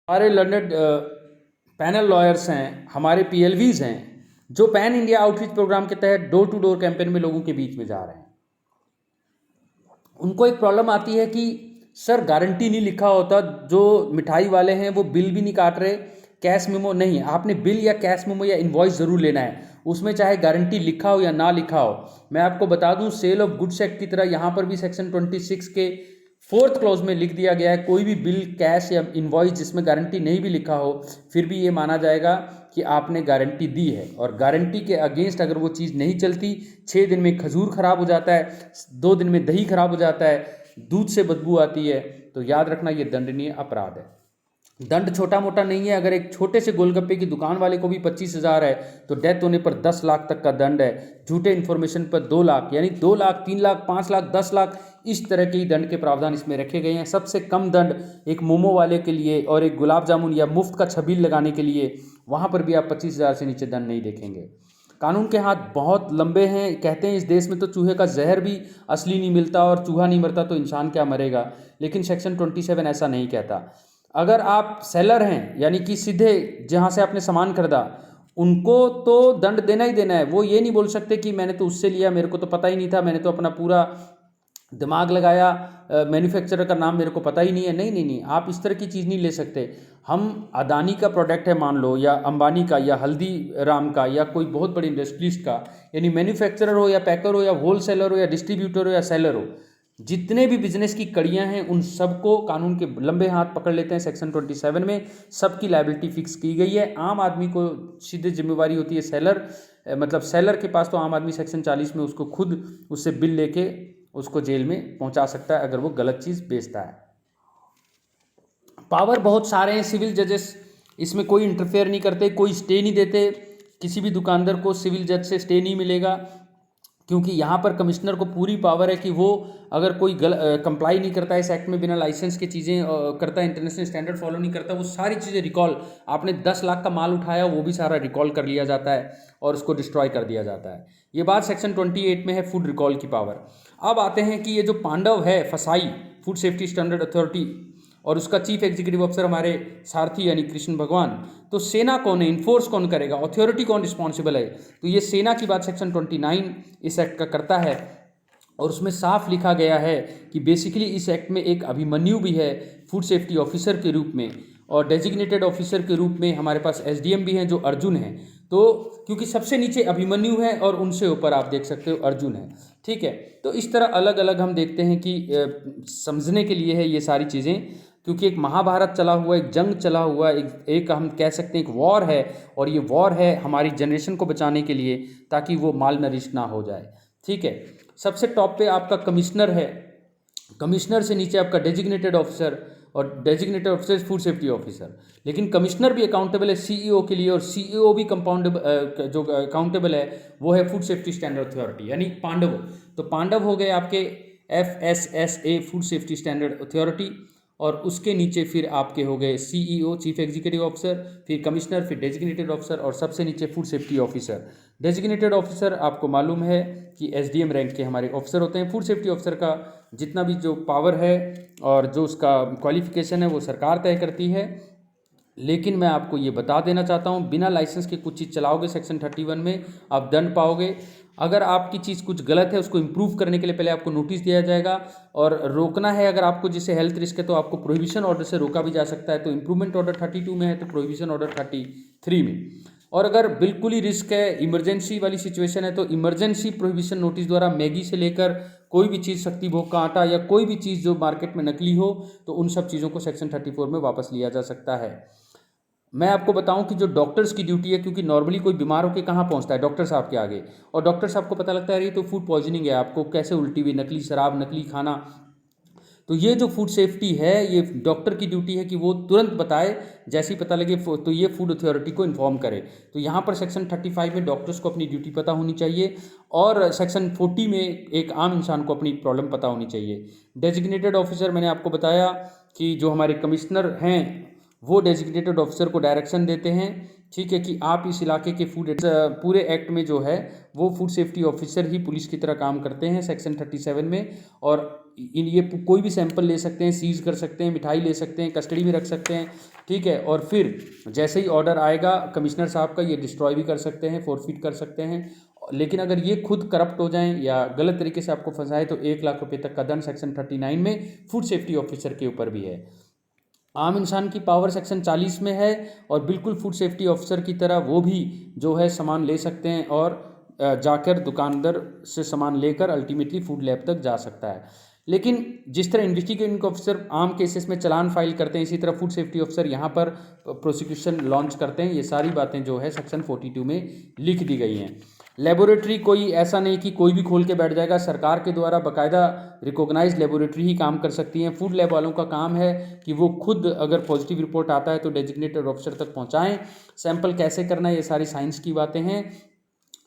हमारे learned panel lawyers हैं, हमारे पीएलवीज हैं, जो पैन इंडिया आउटरीच प्रोग्राम के तहत डोर टू डोर कैंपेन में लोगों के बीच में जा रहे हैं। उनको एक प्रॉब्लम आती है कि सर गारंटी नहीं लिखा होता, जो मिठाई वाले हैं वो बिल भी नहीं काट रहे, कैश मेमो नहीं, आपने बिल या कैश मेमो या इनवॉइस ज़रूर लेना है, उसमें चाहे गारंटी लिखा हो या ना लिखा हो। मैं आपको बता दूं, सेल ऑफ गुड्स एक्ट की तरह यहाँ पर भी सेक्शन 26 के 4th क्लॉज में लिख दिया गया है, कोई भी बिल, कैश या इनवॉइस जिसमें गारंटी नहीं भी लिखा हो, फिर भी ये माना जाएगा कि आपने गारंटी दी है। और गारंटी के अगेंस्ट अगर वो चीज़ नहीं चलती, 6 दिन में खजूर खराब हो जाता है, 2 दिन में दही खराब हो जाता है, दूध से बदबू आती है, तो याद रखना ये दंडनीय अपराध है। दंड छोटा मोटा नहीं है। अगर एक छोटे से गोलगप्पे की दुकान वाले को भी 25,000 है तो डेथ होने पर 10 लाख तक का दंड है। झूठे इन्फॉर्मेशन पर 2 लाख, यानी 2 लाख, 3 लाख, 5 लाख, 10 लाख, इस तरह के दंड के प्रावधान इसमें रखे गए हैं। सबसे कम दंड एक मोमो वाले के लिए और एक गुलाब जामुन या मुफ्त का छबील लगाने के लिए, वहाँ पर भी आप 25,000 से नीचे दंड नहीं देखेंगे। कानून के हाथ बहुत लंबे हैं। कहते हैं इस देश में तो चूहे का जहर भी असली नहीं मिलता, और चूहा नहीं मरता तो इंसान क्या मरेगा। लेकिन सेक्शन 27 ऐसा नहीं कहता। अगर आप सेलर हैं, यानी कि सीधे जहाँ से आपने सामान खरीदा, उनको तो दंड देना ही देना है। वो ये नहीं बोल सकते कि मैंने तो उससे लिया, मेरे को तो पता ही नहीं था, मैंने तो अपना पूरा दिमाग लगाया, मैन्युफैक्चरर का नाम मेरे को पता ही नहीं है। नहीं नहीं नहीं, आप इस तरह की चीज़ नहीं ले सकते। हम अदानी का प्रोडक्ट है मान लो, या अंबानी का, या हल्दीराम का, या कोई बहुत बड़ी इंडस्ट्रीज का, यानी मैन्युफैक्चरर हो या पैकर हो या होल सेलर हो या डिस्ट्रीब्यूटर हो या सेलर हो, जितने भी बिजनेस की कड़ियां हैं उन सबको कानून के लंबे हाथ पकड़ लेते हैं। सेक्शन 27 में सबकी लायबिलिटी फिक्स की गई है। आम आदमी को सीधे जिम्मेवारी होती है सेलर, मतलब सेलर के पास तो आम आदमी सेक्शन 40 में उसको खुद उससे बिल लेके उसको जेल में पहुंचा सकता है अगर वो गलत चीज़ बेचता है। पावर बहुत सारे हैं। सिविल जजेस इसमें कोई इंटरफेयर नहीं करते, कोई स्टे नहीं देते। किसी भी दुकानदार को सिविल जज से स्टे नहीं मिलेगा, क्योंकि यहाँ पर कमिश्नर को पूरी पावर है कि वो अगर कोई कंप्लाई नहीं करता है इस एक्ट में, बिना लाइसेंस के चीज़ें करता है, इंटरनेशनल स्टैंडर्ड फॉलो नहीं करता, वो सारी चीज़ें रिकॉल, आपने 10 लाख का माल उठाया वो भी सारा रिकॉल कर लिया जाता है और उसको डिस्ट्रॉय कर दिया जाता है। ये बात सेक्शन 28 में है, फूड रिकॉल की पावर। अब आते हैं कि ये जो पांडव है फसाई, फूड सेफ्टी स्टैंडर्ड अथॉरिटी, और उसका चीफ एग्जीक्यूटिव ऑफिसर हमारे सारथी यानी कृष्ण भगवान, तो सेना कौन है, इन्फोर्स कौन करेगा, अथॉरिटी कौन रिस्पॉन्सिबल है, तो ये सेना की बात सेक्शन 29 इस एक्ट का करता है। और उसमें साफ लिखा गया है कि बेसिकली इस एक्ट में एक अभिमन्यु भी है फूड सेफ्टी ऑफिसर के रूप में, और डेजिग्नेटेड ऑफिसर के रूप में हमारे पास एसडीएम भी हैं जो अर्जुन हैं। तो क्योंकि सबसे नीचे अभिमन्यु है और उनसे ऊपर आप देख सकते हो अर्जुन है, ठीक है। तो इस तरह अलग अलग हम देखते हैं कि समझने के लिए है ये सारी चीज़ें, क्योंकि एक महाभारत चला हुआ, एक जंग चला हुआ, एक हम कह सकते हैं एक वॉर है, और ये वॉर है हमारी जनरेशन को बचाने के लिए, ताकि वो माल नरिश ना हो जाए, ठीक है। सबसे टॉप पे आपका कमिश्नर है, कमिश्नर से नीचे आपका डेजिग्नेटेड ऑफिसर, और designated officer food safety officer. लेकिन कमिश्नर भी अकाउंटेबल है सीईओ के लिए, और सीईओ भी जो अकाउंटेबल है वो है फूड सेफ्टी स्टैंडर्ड अथॉरिटी, यानी पांडव। तो पांडव हो गए आपके FSSA food safety standard authority, और उसके नीचे फिर आपके हो गए सीईओ चीफ एग्जीक्यूटिव ऑफिसर, फिर कमिश्नर, फिर डेजिग्नेटेड ऑफिसर, और सबसे नीचे food safety officer. Designated officer आपको मालूम है कि एसडीएम रैंक के हमारे ऑफिसर होते हैं। फूड सेफ्टी ऑफिसर का जितना भी जो पावर है और जो उसका क्वालिफिकेशन है वो सरकार तय करती है। लेकिन मैं आपको ये बता देना चाहता हूँ, बिना लाइसेंस के कुछ चीज़ चलाओगे सेक्शन 31 में आप दंड पाओगे। अगर आपकी चीज़ कुछ गलत है उसको इम्प्रूव करने के लिए पहले आपको नोटिस दिया जाएगा, और रोकना है अगर आपको जिससे हेल्थ रिस्क है तो आपको प्रोहिबिशन ऑर्डर से रोका भी जा सकता है। तो इम्प्रूवमेंट ऑर्डर 32 में है, तो प्रोहिबिशन ऑर्डर 33 में। और अगर बिल्कुल ही रिस्क है, इमरजेंसी वाली सिचुएशन है, तो इमरजेंसी प्रोहिबिशन नोटिस द्वारा मैगी से लेकर कोई भी चीज़, शक्ति भोग का आटा या कोई भी चीज़ जो मार्केट में नकली हो, तो उन सब चीज़ों को सेक्शन 34 में वापस लिया जा सकता है। मैं आपको बताऊं कि जो डॉक्टर्स की ड्यूटी है, क्योंकि नॉर्मली कोई बीमार होकर कहाँ पहुंचता है, डॉक्टर साहब के आगे, और डॉक्टर साहब को पता लगता है ये तो फूड पॉइजनिंग है, आपको कैसे उल्टी हुई, नकली शराब, नकली खाना। तो ये जो फूड सेफ्टी है, ये डॉक्टर की ड्यूटी है कि वो तुरंत बताए, जैसे ही पता लगे तो ये फूड अथॉरिटी को इन्फॉर्म करे। तो यहाँ पर सेक्शन 35 में डॉक्टर्स को अपनी ड्यूटी पता होनी चाहिए, और सेक्शन 40 में एक आम इंसान को अपनी प्रॉब्लम पता होनी चाहिए। डेजिग्नेटेड ऑफिसर मैंने आपको बताया कि जो हमारे कमिश्नर हैं वो डेजिग्नेटेड ऑफिसर को डायरेक्शन देते हैं, ठीक है, कि आप इस इलाके के पूरे एक्ट में जो है वो फूड सेफ्टी ऑफिसर ही पुलिस की तरह काम करते हैं सेक्शन 37 में। और ये कोई भी सैंपल ले सकते हैं, सीज कर सकते हैं, मिठाई ले सकते हैं, कस्टडी में रख सकते हैं, ठीक है। और फिर जैसे ही ऑर्डर आएगा कमिश्नर साहब का, ये डिस्ट्रॉय भी कर सकते हैं, फोरफिट कर सकते हैं। लेकिन अगर ये खुद करप्ट हो जाएं या गलत तरीके से आपको फंसाए तो 1 लाख रुपए तक का दंड सेक्शन 39 में फूड सेफ्टी ऑफिसर के ऊपर भी है। आम इंसान की पावर सेक्शन 40 में है और बिल्कुल फूड सेफ्टी ऑफिसर की तरह वो भी जो है सामान ले सकते हैं और जाकर दुकानदार से सामान लेकर अल्टीमेटली फूड लैब तक जा सकता है। लेकिन जिस तरह इन्वेस्टिगेटिंग ऑफिसर आम केसेस में चालान फाइल करते हैं, इसी तरह फूड सेफ्टी ऑफिसर यहाँ पर प्रोसिक्यूशन लॉन्च करते हैं। ये सारी बातें जो है सेक्शन 42 में लिख दी गई हैं। लेबोरेटरी कोई ऐसा नहीं कि कोई भी खोल के बैठ जाएगा, सरकार के द्वारा बाकायदा रिकॉग्नाइज लेबोरेटरी ही काम कर सकती हैं। फूड लैब वालों का काम है कि वो खुद अगर पॉजिटिव रिपोर्ट आता है तो डेजिग्नेटेड ऑफिसर तक पहुंचाएं। सैंपल कैसे करना है ये सारी साइंस की बातें हैं,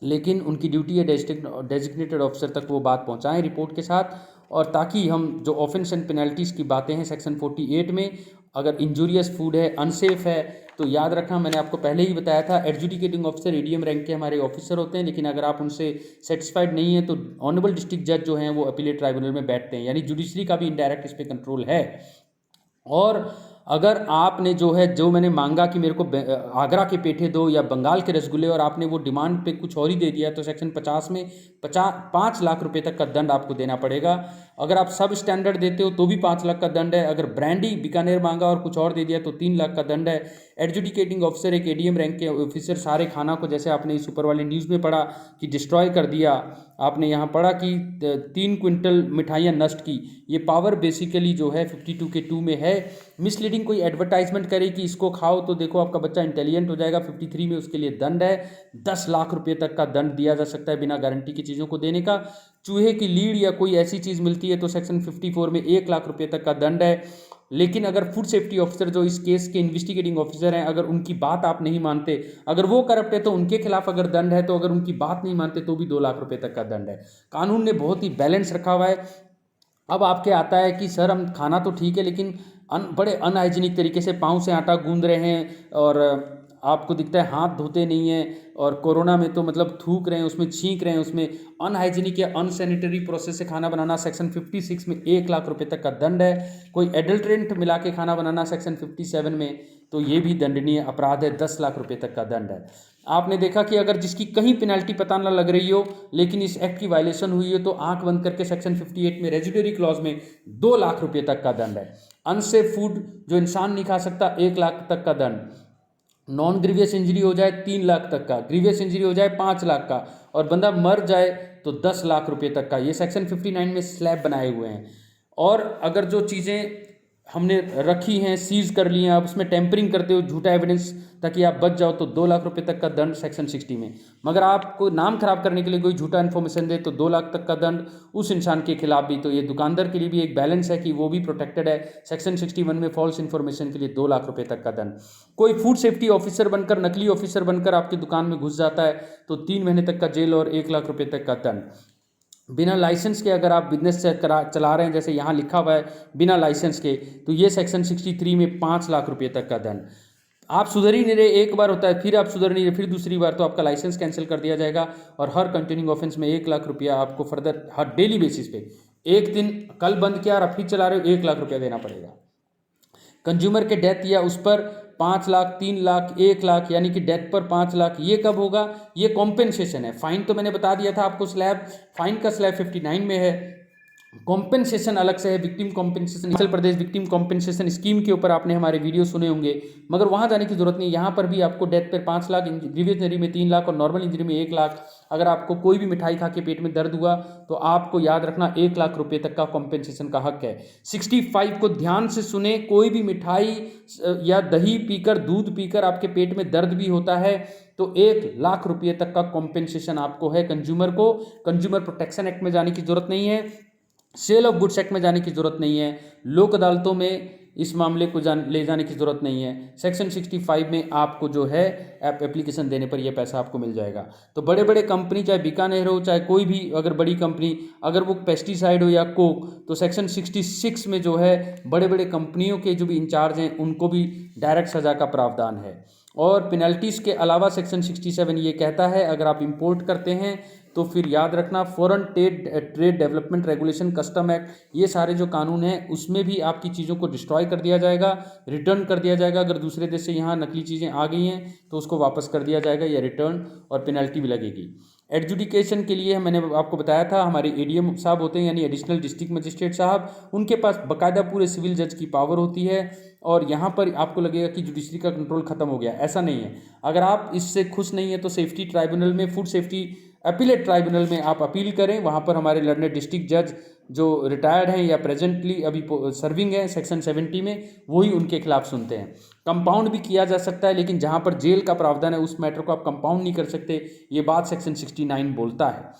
लेकिन उनकी ड्यूटी है डेजिग्नेटेड ऑफिसर तक वो बात पहुंचाएं रिपोर्ट के साथ। और ताकि हम जो ऑफेंस एंड पेनल्टीज़ की बातें हैं सेक्शन 48 में, अगर इंजूरियस फूड है, अनसेफ है, तो याद रखना मैंने आपको पहले ही बताया था एडजुडिकेटिंग ऑफिसर एडीएम रैंक के हमारे ऑफिसर होते हैं। लेकिन अगर आप उनसे सेटिस्फाइड नहीं है तो ऑनरेबल डिस्ट्रिक्ट जज जो हैं वो अपीलेट ट्राइब्यूनल में बैठते हैं, यानी जुडिशरी का भी इनडायरेक्ट इस पर कंट्रोल है। और अगर आपने जो है जो मैंने मांगा कि मेरे को आगरा के पेठे दो या बंगाल के रसगुल्ले और आपने वो डिमांड पे कुछ और ही दे दिया तो सेक्शन 50 में 5 लाख रुपए तक का दंड आपको देना पड़ेगा। अगर आप सब स्टैंडर्ड देते हो तो भी 5 लाख का दंड है। अगर ब्रांडी बीकानेर मांगा और कुछ और दे दिया तो 3 लाख का दंड है। एडजुडिकेटिंग ऑफिसर एक एडीएम रैंक के ऑफिसर सारे खाना को, जैसे आपने इस ऊपर वाली न्यूज़ में पढ़ा कि डिस्ट्रॉय कर दिया, आपने यहाँ पढ़ा कि 3 क्विंटल मिठाइयाँ नष्ट की, ये पावर बेसिकली जो है 52 के 2 में है। मिसलीडिंग कोई एडवर्टाइजमेंट करे कि इसको खाओ तो देखो आपका बच्चा इंटेलिजेंट हो जाएगा, 53 में उसके लिए दंड है। 10 लाख रुपए तक का दंड दिया जा सकता है बिना गारंटी की चीज़ों को देने का। चूहे की लीड या कोई ऐसी चीज़ मिलती है तो सेक्शन 54 में 1 लाख रुपए तक का दंड है। लेकिन अगर फूड सेफ्टी ऑफिसर जो इस केस के इन्वेस्टिगेटिंग ऑफिसर हैं, अगर उनकी बात आप नहीं मानते, अगर वो करप्ट है तो उनके खिलाफ अगर दंड है, तो अगर उनकी बात नहीं मानते तो भी 2 लाख रुपए तक का दंड है। कानून ने बहुत ही बैलेंस रखा हुआ है। अब आपके आता है कि सर हम खाना तो ठीक है लेकिन बड़े अनहाइजीनिक तरीके से पाँव से आटा गूंद रहे हैं और आपको दिखता है हाथ धोते नहीं हैं, और कोरोना में तो मतलब थूक रहे हैं, उसमें छींक रहे हैं, उसमें अनहाइजीनिक या अनसैनिटरी प्रोसेस से खाना बनाना सेक्शन 56 में 1 लाख रुपए तक का दंड है। कोई एडल्ट्रेंट मिला के खाना बनाना सेक्शन 57 में, तो ये भी दंडनीय अपराध है, 10 लाख रुपए तक का दंड है। आपने देखा कि अगर जिसकी कहीं पेनल्टी पता ना लग रही हो लेकिन इस एक्ट की वायलेशन हुई है तो आंख बंद करके सेक्शन 58 में रेजिडरी क्लॉज में 2 लाख रुपए तक का दंड है। अनसेफ फूड जो इंसान नहीं खा सकता 1 लाख तक का दंड, नॉन ग्रीवियस इंजरी हो जाए 3 लाख तक का, ग्रीवियस इंजरी हो जाए 5 लाख का, और बंदा मर जाए तो 10 लाख रुपए तक का। ये सेक्शन 59 में स्लैब बनाए हुए हैं। और अगर जो चीज़ें हमने रखी हैं, सीज कर ली हैं, आप उसमें टेम्परिंग करते हो झूठा एविडेंस ताकि आप बच जाओ तो 2 लाख रुपए तक का दंड सेक्शन 60 में। मगर आपको नाम खराब करने के लिए कोई झूठा इन्फॉर्मेशन दे तो 2 लाख तक का दंड उस इंसान के खिलाफ भी। तो ये दुकानदार के लिए भी एक बैलेंस है कि वो भी प्रोटेक्टेड है। सेक्शन 61 में फॉल्स इन्फॉर्मेशन के लिए 2 लाख रुपए तक का दंड। कोई फूड सेफ्टी ऑफिसर बनकर, नकली ऑफिसर बनकर आपकी दुकान में घुस जाता है तो 3 महीने तक का जेल और 1 लाख रुपए तक का दंड। बिना लाइसेंस के अगर आप बिजनेस चला रहे हैं, जैसे यहाँ लिखा हुआ है बिना लाइसेंस के, तो ये सेक्शन 63 में 5 लाख रुपए तक का दंड। आप सुधर ही नहीं रहे, एक बार होता है, फिर आप सुधर नहीं रहे, फिर दूसरी बार, तो आपका लाइसेंस कैंसिल कर दिया जाएगा और हर कंटिन्यूइंग ऑफेंस में 1 लाख रुपया आपको फर्दर हर डेली बेसिस पे, एक दिन कल बंद किया और आप फिर चला रहे हो 1 लाख रुपया देना पड़ेगा। कंज्यूमर के डेथ या उस पर 5 लाख, 3 लाख, 1 लाख, यानी कि डेथ पर 5 लाख, ये कब होगा? ये कॉम्पेंसेशन है। फाइन तो मैंने बता दिया था आपको, स्लैब फाइन का स्लैब 59 में है। कॉम्पेंसेशन अलग से है, victim compensation. Himachal Pradesh victim compensation scheme के ऊपर आपने हमारे वीडियो सुने होंगे, मगर वहाँ जाने की जरूरत नहीं। यहाँ पर भी आपको डेथ पर 5 लाख, ग्रीवियस इंजरी में 3 लाख और नॉर्मल इंजरी में 1 लाख। अगर आपको कोई भी मिठाई खा के पेट में दर्द हुआ तो आपको याद रखना 1 लाख रुपए तक का कॉम्पेंसेशन का हक है। 65 को ध्यान से सुने, कोई भी मिठाई या दही पीकर, दूध पीकर आपके पेट में दर्द भी होता है तो 1 लाख रुपये तक का कॉम्पेंसेशन आपको है कंज्यूमर को। कंज्यूमर प्रोटेक्शन एक्ट में जाने की जरूरत नहीं है, सेल ऑफ गुड्स एक्ट में जाने की जरूरत नहीं है, लोक अदालतों में इस मामले को ले जाने की जरूरत नहीं है। सेक्शन 65 में आपको जो है एप्लीकेशन देने पर यह पैसा आपको मिल जाएगा। तो बड़े बड़े कंपनी, चाहे बीकानेर हो, चाहे कोई भी अगर बड़ी कंपनी, अगर वो पेस्टिसाइड हो या कोक, तो सेक्शन 66 में जो है बड़े बड़े कंपनियों के जो भी इंचार्ज हैं उनको भी डायरेक्ट सजा का प्रावधान है। और पेनल्टीज़ के अलावा सेक्शन 67 ये कहता है अगर आप इंपोर्ट करते हैं तो फिर याद रखना foreign trade development regulation, custom act, ये सारे जो कानून हैं उसमें भी आपकी चीज़ों को डिस्ट्रॉय कर दिया जाएगा, रिटर्न कर दिया जाएगा। अगर दूसरे देश से यहाँ नकली चीज़ें आ गई हैं तो उसको वापस कर दिया जाएगा या रिटर्न, और पेनल्टी भी लगेगी। एडजुडिकेशन के लिए मैंने आपको बताया था हमारे एडीएम साहब होते हैं यानी एडिशनल डिस्ट्रिक्ट मजिस्ट्रेट साहब, उनके पास बाकायदा पूरे सिविल जज की पावर होती है। और यहाँ पर आपको लगेगा कि जुडिशरी का कंट्रोल खत्म हो गया, ऐसा नहीं है। अगर आप इससे खुश नहीं है तो सेफ्टी ट्राइब्यूनल में, फूड सेफ्टी अपीलेट ट्राइब्यूनल में आप अपील करें। वहाँ पर हमारे लर्नेड डिस्ट्रिक्ट जज जो रिटायर्ड हैं या प्रेजेंटली अभी सर्विंग है सेक्शन 70 में, वही उनके खिलाफ सुनते हैं। कंपाउंड भी किया जा सकता है, लेकिन जहाँ पर जेल का प्रावधान है उस मैटर को आप कंपाउंड नहीं कर सकते, ये बात सेक्शन 69 बोलता है।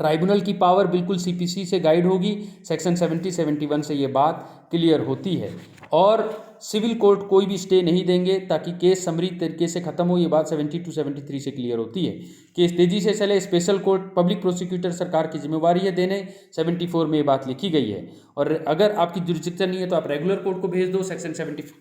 ट्राइब्यूनल की पावर बिल्कुल सीपीसी से गाइड होगी, सेक्शन 70-71 से ये बात क्लियर होती है। और सिविल कोर्ट कोई भी स्टे नहीं देंगे ताकि केस समरी तरीके से खत्म हो, ये बात 72-73 से क्लियर होती है। केस तेजी से चले, स्पेशल कोर्ट पब्लिक प्रोसिक्यूटर सरकार की जिम्मेवारी है देने, 74 में ये बात लिखी गई है। और अगर आपकी जुरिस्डिक्शन नहीं है तो आप रेगुलर कोर्ट को भेज दो, सेक्शन 75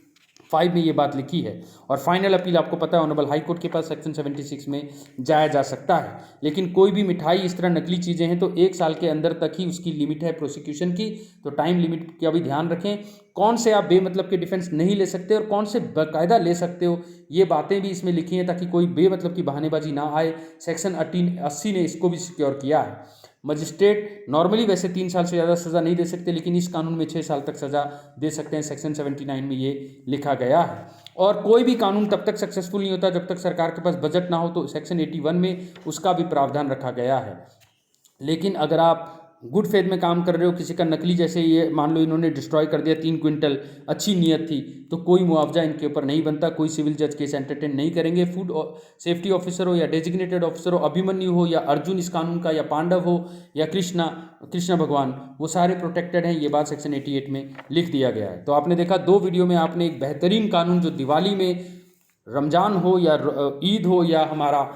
में ये बात लिखी है। और फाइनल अपील आपको पता है ऑनरेबल हाई कोर्ट के पास सेक्शन 76 में जाया जा सकता है। लेकिन कोई भी मिठाई इस तरह नकली चीज़ें हैं तो 1 साल के अंदर तक ही उसकी लिमिट है प्रोसिक्यूशन की, तो टाइम लिमिट का भी ध्यान रखें। कौन से आप बेमतलब के डिफेंस नहीं ले सकते और कौन से बाकायदा ले सकते हो, ये बातें भी इसमें लिखी हैं ताकि कोई बेमतलब की बहानेबाजी ना आए। सेक्शन 80 ने इसको भी सिक्योर किया है। मजिस्ट्रेट नॉर्मली वैसे 3 साल से ज़्यादा सज़ा नहीं दे सकते, लेकिन इस कानून में 6 साल तक सज़ा दे सकते हैं, सेक्शन 79 में ये लिखा गया है। और कोई भी कानून तब तक सक्सेसफुल नहीं होता जब तक सरकार के पास बजट ना हो, तो सेक्शन 81 में उसका भी प्रावधान रखा गया है। लेकिन अगर आप गुड फेथ में काम कर रहे हो, किसी का नकली, जैसे ये मान लो इन्होंने डिस्ट्रॉय कर दिया 3 क्विंटल, अच्छी नीयत थी, तो कोई मुआवजा इनके ऊपर नहीं बनता, कोई सिविल जज केस एंटरटेन नहीं करेंगे। फूड सेफ्टी ऑफिसर हो या डेजिग्नेटेड ऑफिसर हो, अभिमन्यु हो या अर्जुन इस कानून का, या पांडव हो या कृष्णा भगवान, वो सारे प्रोटेक्टेड हैं, ये बात सेक्शन 88 में लिख दिया गया है। तो आपने देखा 2 वीडियो में आपने एक बेहतरीन कानून जो दिवाली में, रमज़ान हो या ईद हो या हमारा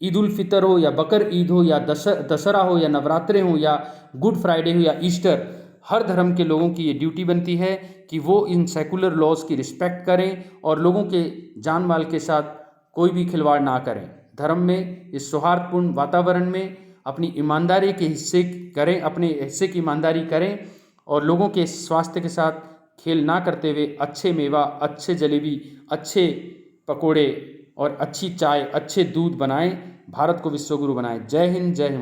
ईद उल फितर हो या बकर ईद हो या दशहरा हो या नवरात्रे हो या गुड फ्राइडे हो या ईस्टर, हर धर्म के लोगों की ये ड्यूटी बनती है कि वो इन सेकुलर लॉज की रिस्पेक्ट करें और लोगों के जान माल के साथ कोई भी खिलवाड़ ना करें। धर्म में इस सौहार्दपूर्ण वातावरण में अपनी ईमानदारी के हिस्से करें, अपने हिस्से की ईमानदारी करें और लोगों के स्वास्थ्य के साथ खेल ना करते हुए अच्छे मेवा, अच्छे जलेबी, अच्छे पकोड़े और अच्छी चाय, अच्छे दूध बनाएं, भारत को विश्व गुरु बनाएं। जय हिंद, जय हिमालय।